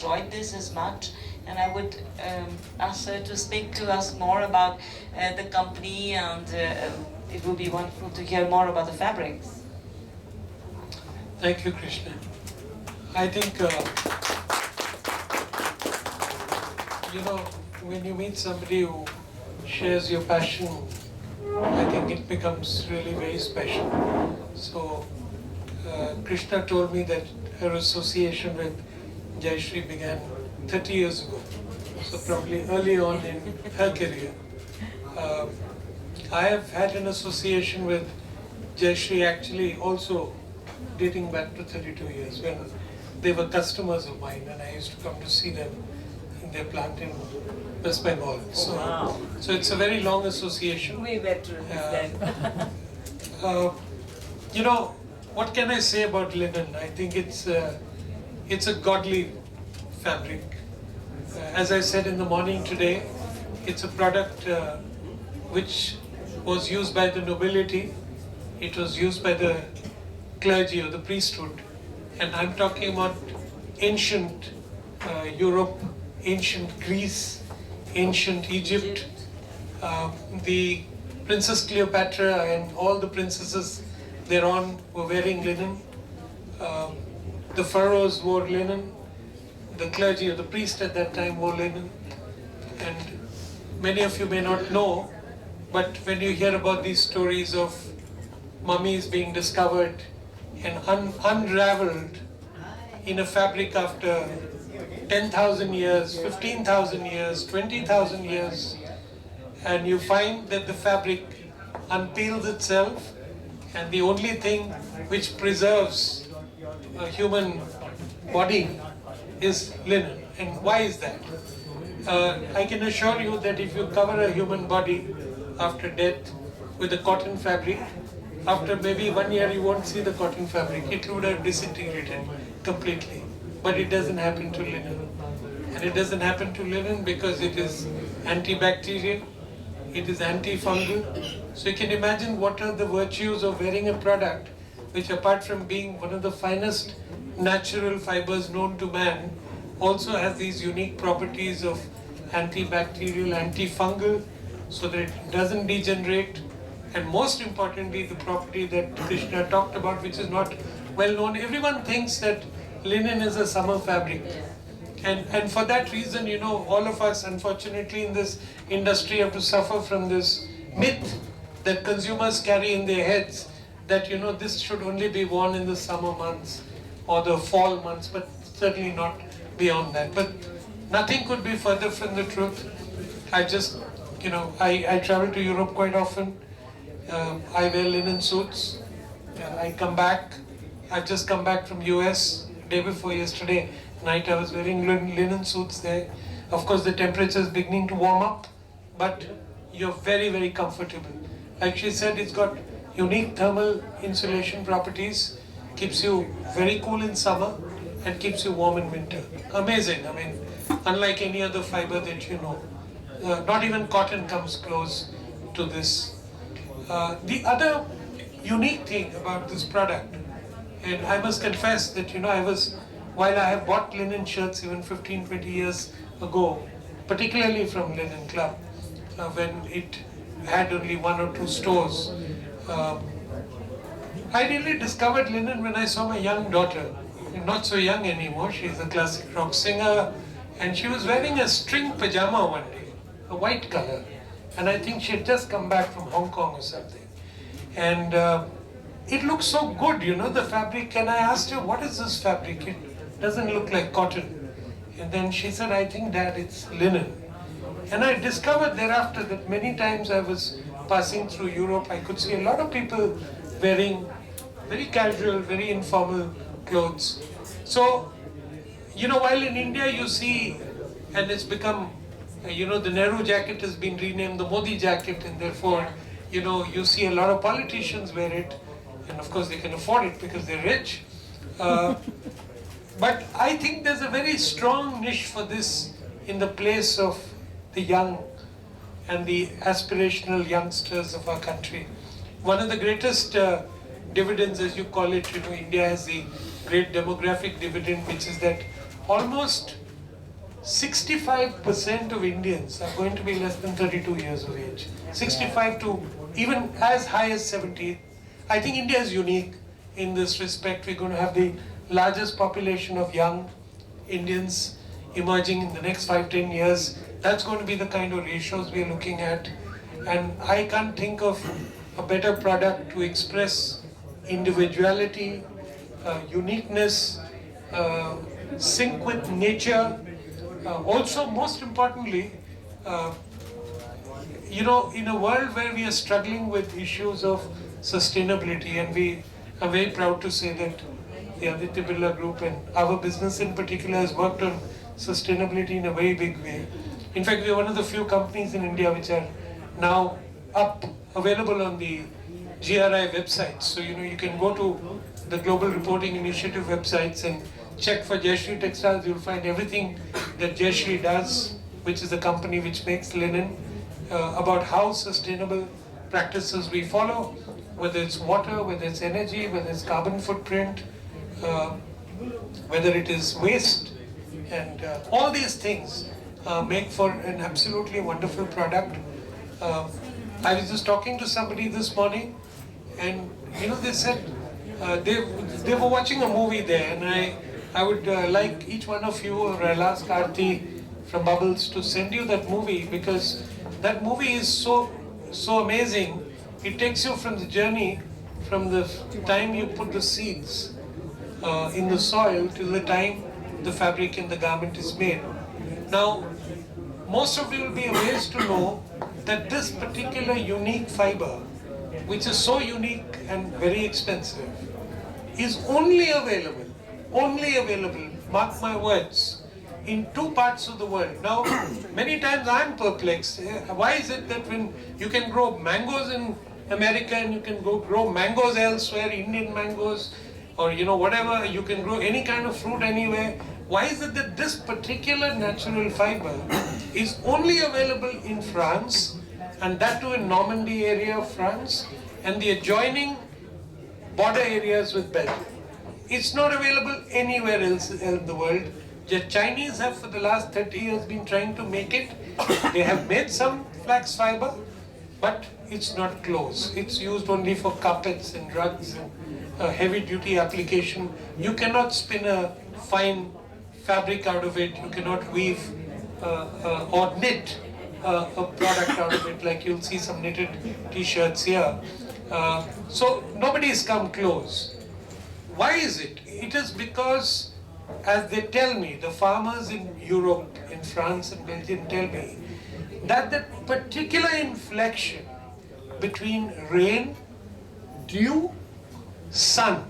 enjoyed this as much, and I would ask her to speak to us more about the company, and it would be wonderful to hear more about the fabrics. Thank you, Krishna. I think, when you meet somebody who shares your passion, I think it becomes really very special. So, Krishna told me that her association with Jayashree began 30 years ago, so probably early on in her career. I have had an association with Jayashree actually also dating back to 32 years when they were customers of mine and I used to come to see them in their plant in West Bengal. So, so it's a very long association. We veterans then. What can I say about linen? I think it's a godly fabric. As I said in the morning today, it's a product which was used by the nobility, it was used by the clergy or the priesthood, and I'm talking about ancient Europe, ancient Greece, ancient Egypt. The Princess Cleopatra and all the princesses thereon were wearing linen. The pharaohs wore linen. The clergy or the priest at that time wore linen. And many of you may not know, but when you hear about these stories of mummies being discovered and unraveled in a fabric after 10,000 years, 15,000 years, 20,000 years, and you find that the fabric unpeels itself, and the only thing which preserves a human body is linen. And why is that? I can assure you that if you cover a human body after death with a cotton fabric, after maybe 1 year you won't see the cotton fabric. It would have disintegrated completely. But it doesn't happen to linen. And it doesn't happen to linen because it is antibacterial, it is antifungal. So you can imagine what are the virtues of wearing a product which, apart from being one of the finest natural fibers known to man, also has these unique properties of antibacterial, antifungal, so that it doesn't degenerate. And most importantly, the property that Krishna talked about, which is not well known. Everyone thinks that linen is a summer fabric. And for that reason, all of us, unfortunately, in this industry have to suffer from this myth that consumers carry in their heads that, this should only be worn in the summer months or the fall months, but certainly not beyond that. But nothing could be further from the truth. I just, I travel to Europe quite often. I wear linen suits. I come back. I've just come back from US day before yesterday night. I was wearing linen suits there. Of course, the temperature is beginning to warm up, but you're very, very comfortable. Like she said, it's got unique thermal insulation properties, keeps you very cool in summer and keeps you warm in winter. Amazing. I mean, unlike any other fiber that you know. Not even cotton comes close to this. The other unique thing about this product, and I must confess that, while I have bought linen shirts even 15, 20 years ago, particularly from Linen Club, when it had only 1 or 2 stores, I really discovered linen when I saw my young daughter. Not so young anymore, she's a classic rock singer, and she was wearing a string pajama one day, a white color. And I think she had just come back from Hong Kong or something. And it looks so good, the fabric. And I asked her, what is this fabric? It doesn't look like cotton. And then she said, I think, Dad, it's linen. And I discovered thereafter that many times I was passing through Europe, I could see a lot of people wearing very casual, very informal clothes. So, while in India you see, and it's become, the Nehru jacket has been renamed the Modi jacket, and therefore, you see a lot of politicians wear it, and of course they can afford it because they're rich. But I think there's a very strong niche for this in the place of the young and the aspirational youngsters of our country. One of the greatest dividends, as you call it, India has the great demographic dividend, which is that almost 65% of Indians are going to be less than 32 years of age. 65 to even as high as 70. I think India is unique in this respect. We're going to have the largest population of young Indians emerging in the next 5-10 years. That's going to be the kind of ratios we're looking at. And I can't think of a better product to express individuality, uniqueness, sync with nature. Also, most importantly, in a world where we are struggling with issues of sustainability, and we are very proud to say that the Aditya Birla Group and our business in particular has worked on sustainability in a very big way. In fact, we are one of the few companies in India which are now available on the GRI websites. So, you can go to the Global Reporting Initiative websites and check for Jayashree Textiles. You'll find everything that Jayashree does, which is the company which makes linen, about how sustainable practices we follow, whether it's water, whether it's energy, whether it's carbon footprint, whether it is waste, and all these things make for an absolutely wonderful product. I was just talking to somebody this morning, and they said they were watching a movie there, and I would like each one of you, or I'll ask Aarti from Bubbles to send you that movie, because that movie is so amazing. It takes you from the journey, from the time you put the seeds in the soil till the time the fabric and the garment is made. Now, most of you will be amazed to know that this particular unique fiber, which is so unique and very expensive, is only available, mark my words, in 2 parts of the world. Now, many times I'm perplexed. Why is it that when you can grow mangoes in America and you can grow mangoes elsewhere, Indian mangoes, or whatever, you can grow any kind of fruit anywhere, why is it that this particular natural fiber is only available in France, and that too in Normandy area of France, and the adjoining border areas with Belgium? It's not available anywhere else in the world. The Chinese have for the last 30 years been trying to make it. They have made some flax fiber, but it's not close. It's used only for carpets and rugs and heavy duty application. You cannot spin a fine fabric out of it. You cannot weave or knit a product out of it, like you'll see some knitted t-shirts here. So nobody's come close. Why is it? It is because, as they tell me, the farmers in Europe, in France and Belgium tell me, that the particular inflection between rain, dew, sun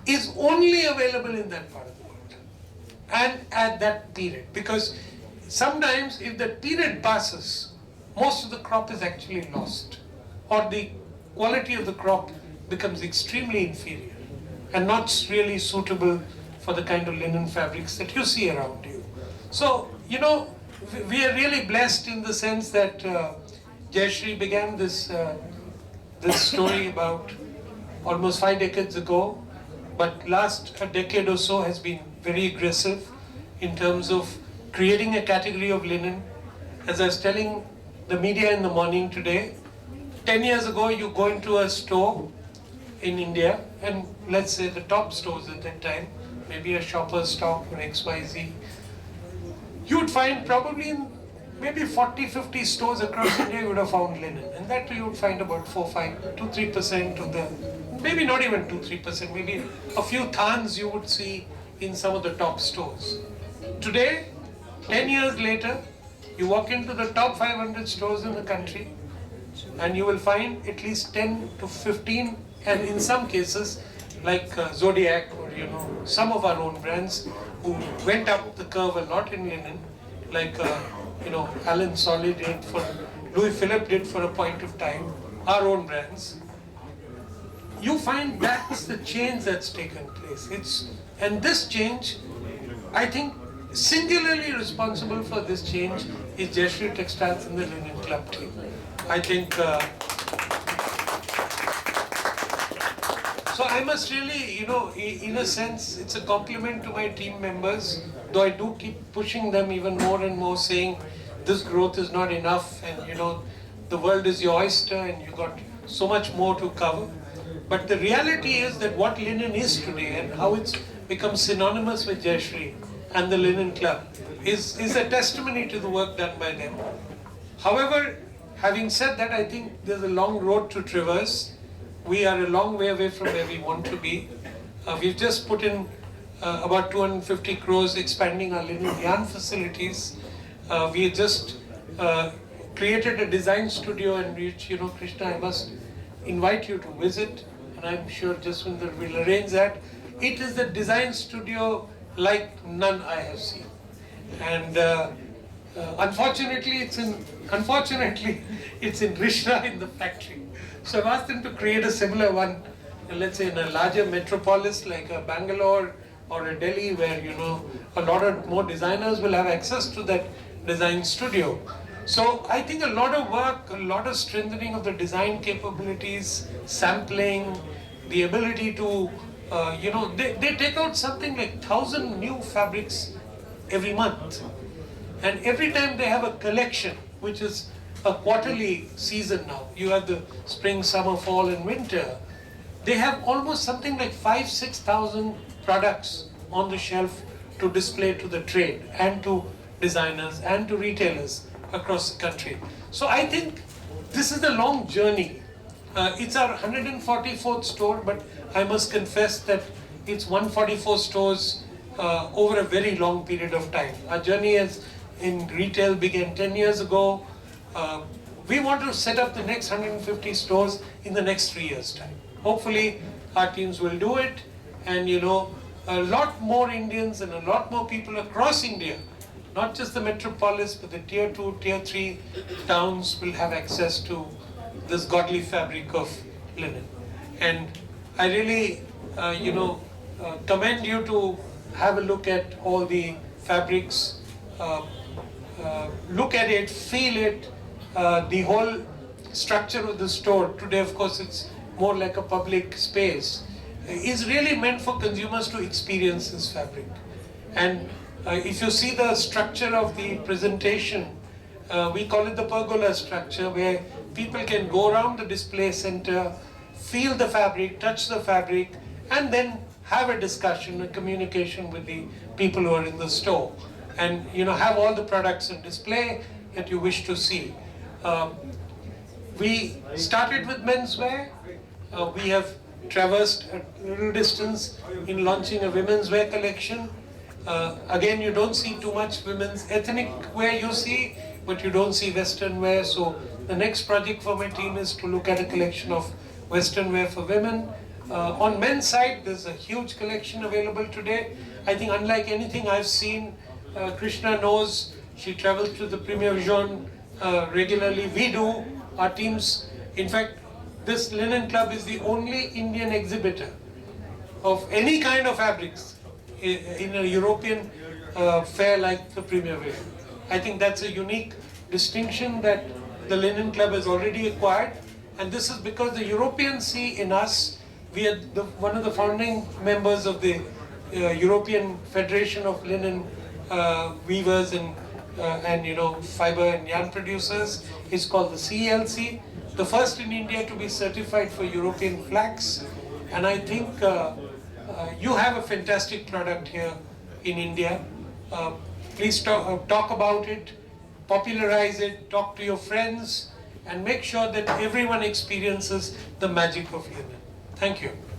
is only available in that part of the world and at that period. Because sometimes if that period passes, most of the crop is actually lost, or the quality of the crop becomes extremely inferior and not really suitable for the kind of linen fabrics that you see around you. So, we are really blessed in the sense that Jayashree began this story about almost 5 decades ago, but last a decade or so has been very aggressive in terms of creating a category of linen. As I was telling the media in the morning today, 10 years ago you go into a store in India, and let's say the top stores at that time, maybe a Shoppers Stop or XYZ, you would find probably in maybe 40-50 stores across India you would have found linen, and that you would find about 2-3% of the, maybe not even 2-3%, maybe a few thans you would see in some of the top stores. Today, 10 years later, you walk into the top 500 stores in the country and you will find at least 10 to 15, and in some cases like Zodiac or some of our own brands who went up the curve a lot in linen, like Alan Solly did, for Louis Philippe did for a point of time, our own brands. You find that's the change that's taken place. And this change, I think, singularly responsible for this change is Jayashree Textiles and the Linen Club team. I think So I must really, in a sense, it's a compliment to my team members, though I do keep pushing them even more and more, saying this growth is not enough, and the world is your oyster, and you got so much more to cover. But the reality is that what linen is today and how it's become synonymous with Jayashree and the Linen Club is a testimony to the work done by them. However, having said that, I think there's a long road to traverse. We are a long way away from where we want to be. We've just put in about 250 crores expanding our linen yarn facilities. We just created a design studio in which, Krishna, I must invite you to visit, and I'm sure Jaswinder will arrange that. It is a design studio like none I have seen. And unfortunately, it's in Rishna in the factory. So I've asked them to create a similar one, let's say in a larger metropolis like a Bangalore or a Delhi, where a lot of more designers will have access to that design studio. So I think a lot of work, a lot of strengthening of the design capabilities, sampling, the ability to, they take out something like 1,000 new fabrics every month. And every time they have a collection, which is a quarterly season now, you have the spring, summer, fall and winter, they have almost something like 5,000-6,000 products on the shelf to display to the trade and to designers and to retailers across the country. So I think this is a long journey. It's our 144th store, but I must confess that it's 144 stores over a very long period of time. Our journey in retail began 10 years ago. We want to set up the next 150 stores in the next 3 years' time. Hopefully, our teams will do it, and a lot more Indians and a lot more people across India, not just the metropolis, but the tier 2, tier 3 towns will have access to this godly fabric of linen. And I really, commend you to have a look at all the fabrics, look at it, feel it, the whole structure of the store. Today, of course, it's more like a public space. Is really meant for consumers to experience this fabric. And if you see the structure of the presentation, we call it the pergola structure, where people can go around the display center, feel the fabric, touch the fabric, and then have a discussion, a communication with the people who are in the store, and have all the products on display that you wish to see. We started with menswear. We have traversed a little distance in launching a women's wear collection. Again, you don't see too much women's ethnic wear, you see, but you don't see Western wear. So the next project for my team is to look at a collection of Western wear for women. On men's side, there's a huge collection available today. I think unlike anything I've seen, Krishna knows, she travels to the Premier Vision regularly. We do, our teams. In fact, this Linen Club is the only Indian exhibitor of any kind of fabrics in a European fair like the Premier Vision. I think that's a unique distinction that the Linen Club has already acquired, and this is because the Europeans see in us, we are one of the founding members of the European Federation of Linen Weavers and fiber and yarn producers. It's called the CELC, the first in India to be certified for European flax. And I think you have a fantastic product here in India. Please talk about it, popularize it, talk to your friends, and make sure that everyone experiences the magic of linen. Thank you.